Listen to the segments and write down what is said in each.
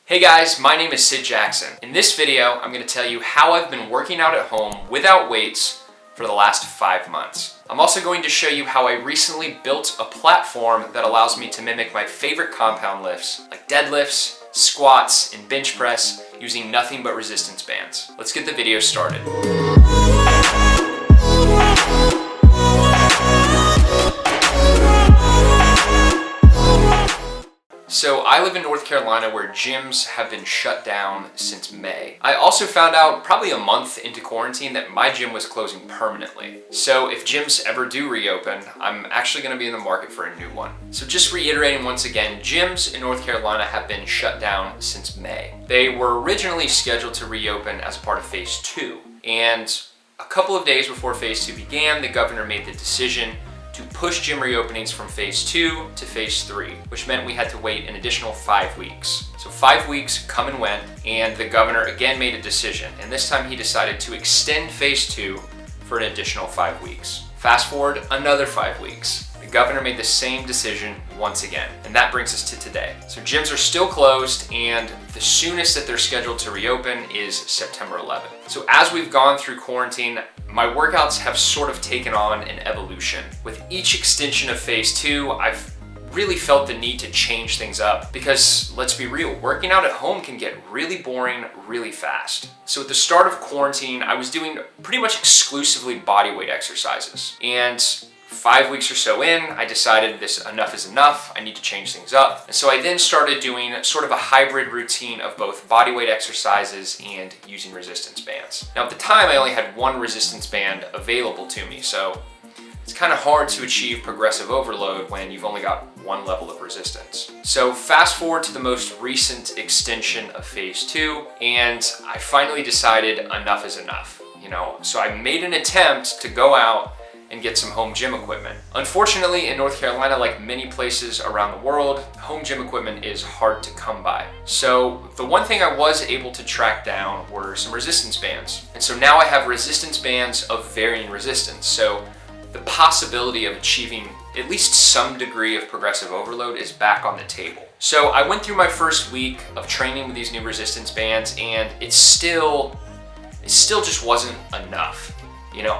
Hey guys, my name is Sid Jackson. In this video, I'm going to tell you how I've been working out at home without weights for the last 5 months. I'm also going to show you how I recently built a platform that allows me to mimic my favorite compound lifts, like deadlifts, squats, and bench press, using nothing but resistance bands. Let's get the video started. So I live in North Carolina where gyms have been shut down since May. I also found out probably a month into quarantine that my gym was closing permanently. So if gyms ever do reopen, I'm actually going to be in the market for a new one. So just reiterating once again, gyms in North Carolina have been shut down since May. They were originally scheduled to reopen as a part of phase 2. And a couple of days before phase 2 began, the governor made the decision to push gym reopenings from phase 2 to phase 3, which meant we had to wait an additional 5 weeks. So 5 weeks come and went, and the governor again made a decision, and this time he decided to extend phase 2 for an additional 5 weeks. Fast forward another 5 weeks. The governor made the same decision once again, and that brings us to today. So gyms are still closed, and the soonest that they're scheduled to reopen is September 11th. So as we've gone through quarantine, my workouts have sort of taken on an evolution. With each extension of phase 2, I've really felt the need to change things up because, let's be real, working out at home can get really boring really fast. So at the start of quarantine, I was doing pretty much exclusively bodyweight exercises, and 5 weeks or so in, I decided enough is enough, I need to change things up. And so I then started doing sort of a hybrid routine of both bodyweight exercises and using resistance bands. Now at the time, I only had one resistance band available to me, so it's kind of hard to achieve progressive overload when you've only got one level of resistance. So fast forward to the most recent extension of phase 2, and I finally decided enough is enough. So I made an attempt to go out and get some home gym equipment. Unfortunately, in North Carolina, like many places around the world, home gym equipment is hard to come by. So the one thing I was able to track down were some resistance bands. And so now I have resistance bands of varying resistance. So the possibility of achieving at least some degree of progressive overload is back on the table. So I went through my first week of training with these new resistance bands, and it still just wasn't enough.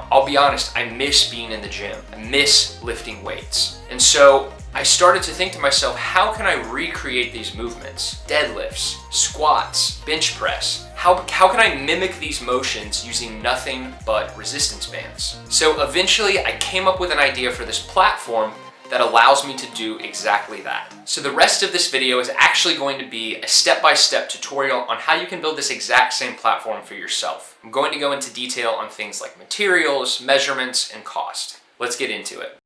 I'll be honest, I miss being in the gym. I miss lifting weights. And so I started to think to myself, how can I recreate these movements? Deadlifts, squats, bench press. How can I mimic these motions using nothing but resistance bands? So eventually I came up with an idea for this platform that allows me to do exactly that. So the rest of this video is actually going to be a step-by-step tutorial on how you can build this exact same platform for yourself. I'm going to go into detail on things like materials, measurements, and cost. Let's get into it.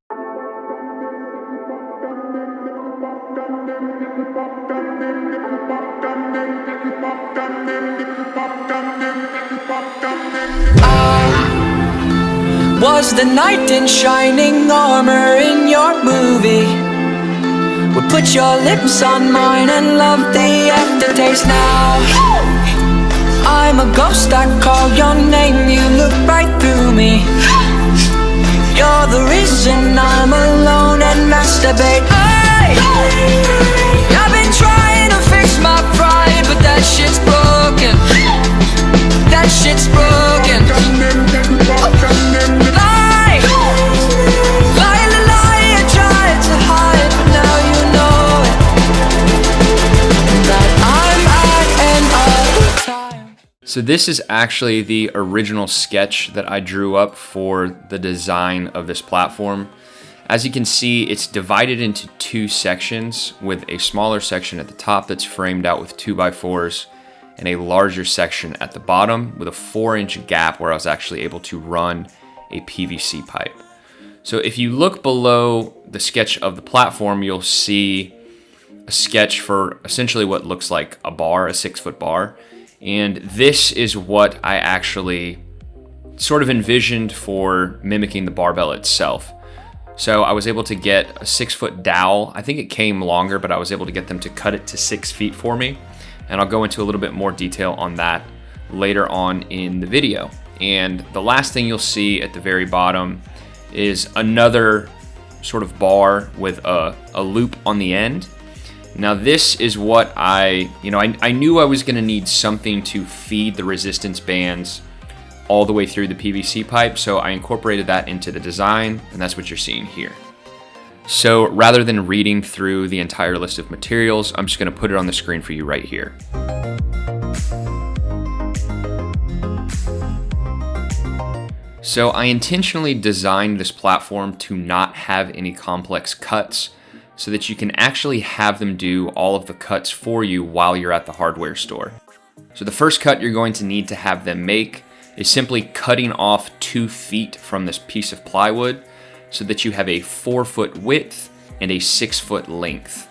Was the knight in shining armor in your movie? Would put your lips on mine and love the aftertaste now. I'm a ghost, I call your name, you look right through me. You're the reason I'm alone and masturbate. Hey! I've been trying to fix my pride, but that shit's broken. That shit's broken. So this is actually the original sketch that I drew up for the design of this platform. As you can see, it's divided into 2 sections, with a smaller section at the top that's framed out with 2x4s and a larger section at the bottom with a 4-inch gap where I was actually able to run a PVC pipe. So if you look below the sketch of the platform, you'll see a sketch for essentially what looks like a bar, a 6-foot bar. And this is what I actually sort of envisioned for mimicking the barbell itself. So I was able to get a 6-foot dowel. I think it came longer, but I was able to get them to cut it to 6 feet for me. And I'll go into a little bit more detail on that later on in the video. And the last thing you'll see at the very bottom is another sort of bar with a loop on the end. Now this is what I knew I was gonna need something to feed the resistance bands all the way through the PVC pipe, so I incorporated that into the design, and that's what you're seeing here. So rather than reading through the entire list of materials, I'm just gonna put it on the screen for you right here. So I intentionally designed this platform to not have any complex cuts so that you can actually have them do all of the cuts for you while you're at the hardware store. So the first cut you're going to need to have them make is simply cutting off 2 feet from this piece of plywood so that you have a 4-foot width and a 6-foot length.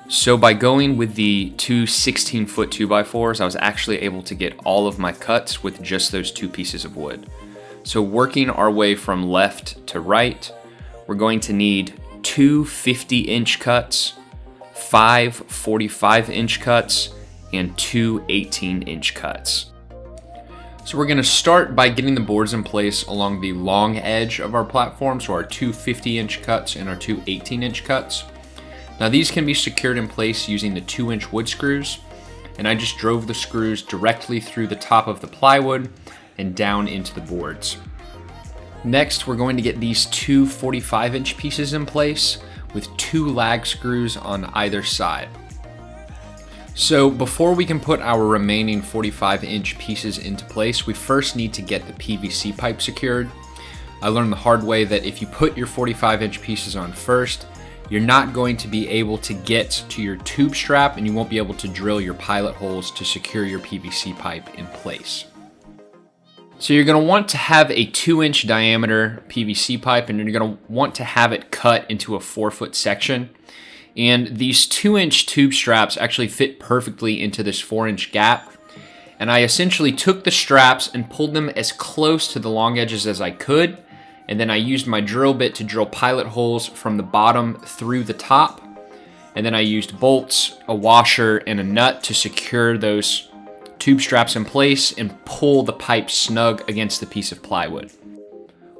So by going with the two 16-foot 2x4s, I was actually able to get all of my cuts with just those 2 pieces of wood. So working our way from left to right, we're going to need 2 50-inch cuts, 5 45-inch cuts, and 2 18-inch cuts. So we're gonna start by getting the boards in place along the long edge of our platform, so our 2 50-inch cuts and our 2 18-inch cuts. Now these can be secured in place using the 2-inch wood screws, and I just drove the screws directly through the top of the plywood and down into the boards. Next, we're going to get these 2 45-inch pieces in place with 2 lag screws on either side. So before we can put our remaining 45-inch pieces into place, we first need to get the PVC pipe secured. I learned the hard way that if you put your 45-inch pieces on first, you're not going to be able to get to your tube strap and you won't be able to drill your pilot holes to secure your PVC pipe in place. So you're gonna want to have a 2-inch diameter PVC pipe, and you're gonna want to have it cut into a 4-foot section. And these 2-inch tube straps actually fit perfectly into this 4-inch gap. And I essentially took the straps and pulled them as close to the long edges as I could. And then I used my drill bit to drill pilot holes from the bottom through the top. And then I used bolts, a washer, and a nut to secure those tube straps in place and pull the pipe snug against the piece of plywood.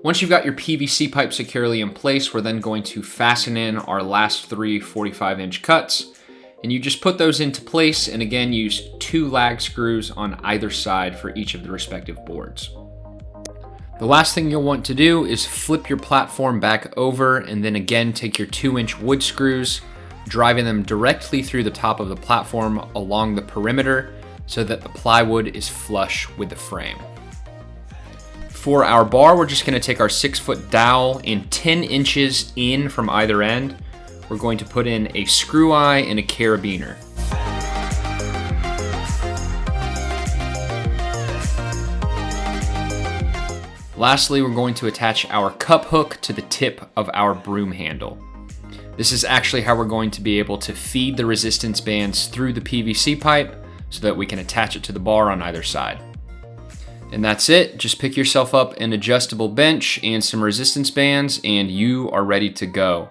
Once you've got your PVC pipe securely in place, we're then going to fasten in our last 3 45-inch cuts, and you just put those into place and again use 2 lag screws on either side for each of the respective boards. The last thing you'll want to do is flip your platform back over and then again take your 2-inch wood screws, driving them directly through the top of the platform along the perimeter so that the plywood is flush with the frame. For our bar, we're just gonna take our 6-foot dowel and 10 inches in from either end, we're going to put in a screw eye and a carabiner. Lastly, we're going to attach our cup hook to the tip of our broom handle. This is actually how we're going to be able to feed the resistance bands through the PVC pipe so that we can attach it to the bar on either side. And that's it. Just pick yourself up an adjustable bench and some resistance bands and you are ready to go.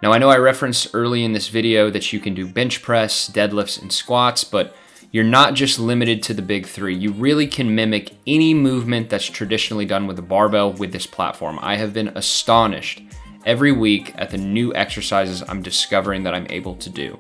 Now I know I referenced early in this video that you can do bench press, deadlifts, and squats, but you're not just limited to the big 3. You really can mimic any movement that's traditionally done with a barbell with this platform. I have been astonished every week at the new exercises I'm discovering that I'm able to do.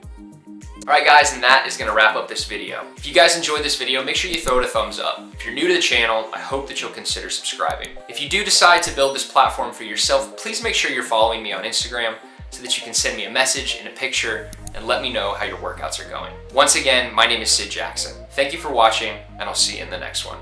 Alright guys, and that is going to wrap up this video. If you guys enjoyed this video, make sure you throw it a thumbs up. If you're new to the channel, I hope that you'll consider subscribing. If you do decide to build this platform for yourself, please make sure you're following me on Instagram so that you can send me a message and a picture and let me know how your workouts are going. Once again, my name is Sid Jackson. Thank you for watching, and I'll see you in the next one.